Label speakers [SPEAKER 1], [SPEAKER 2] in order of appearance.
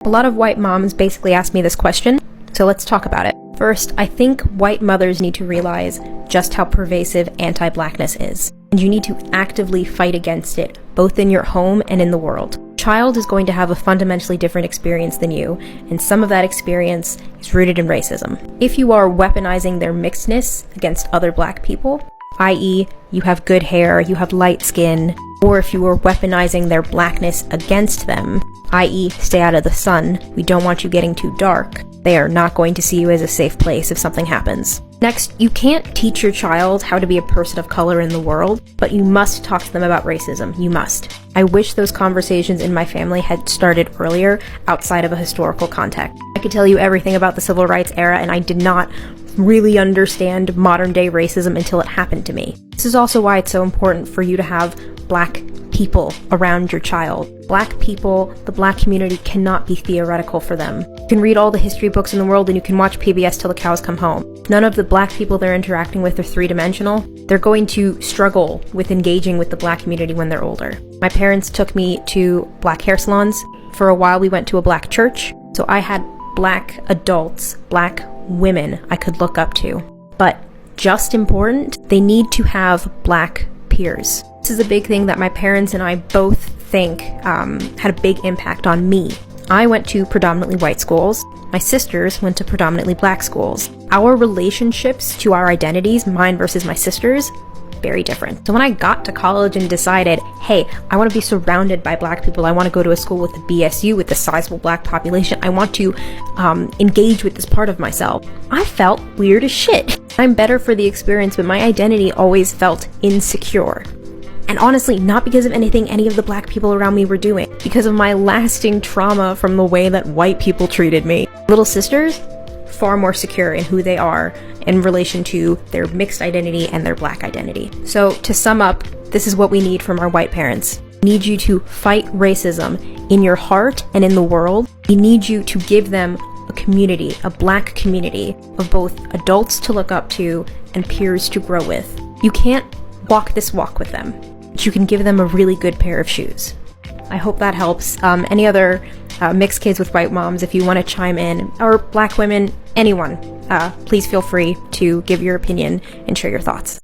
[SPEAKER 1] A lot of white moms basically ask me this question, so let's talk about it. First, I think white mothers need to realize just how pervasive anti-blackness is, and you need to actively fight against it, both in your home and in the world. A child is going to have a fundamentally different experience than you, and some of that experience is rooted in racism. If you are weaponizing their mixedness against other black people, i.e., you have good hair, you have light skin, or if you are weaponizing their blackness against them, i.e., stay out of the sun, we don't want you getting too dark, they are not going to see you as a safe place if something happens. Next, you can't teach your child how to be a person of color in the world, but you must talk to them about racism. You must. I wish those conversations in my family had started earlier, outside of a historical context. I could tell you everything about the civil rights era, and I did not really understand modern day racism until it happened to me. This is also why it's so important for you to have black people around your child. Black people, the black community cannot be theoretical for them. You can read all the history books in the world and you can watch PBS till the cows come home. None of the black people they're interacting with are three-dimensional. They're going to struggle with engaging with the black community when they're older. My parents took me to black hair salons. For a while we went to a black church. So I had black adults, black women I could look up to. But just important, they need to have black peers. This is a big thing that my parents and I both think had a big impact on me. I went to predominantly white schools. My sisters went to predominantly black schools. Our relationships to our identities, mine versus my sisters, very different. So when I got to college and decided, hey, I want to be surrounded by black people, I want to go to a school with a BSU with a sizable black population, I want to engage with this part of myself, I felt weird as shit. I'm better for the experience, but my identity always felt insecure. And honestly, not because of anything any of the black people around me were doing, because of my lasting trauma from the way that white people treated me. Little sisters, far more secure in who they are in relation to their mixed identity and their black identity. So to sum up, this is what we need from our white parents. We need you to fight racism in your heart and in the world. We need you to give them a community, a black community of both adults to look up to and peers to grow with. You can't walk this walk with them, but you can give them a really good pair of shoes. I hope that helps. Any other mixed kids with white moms, if you want to chime in, or black women, anyone, please feel free to give your opinion and share your thoughts.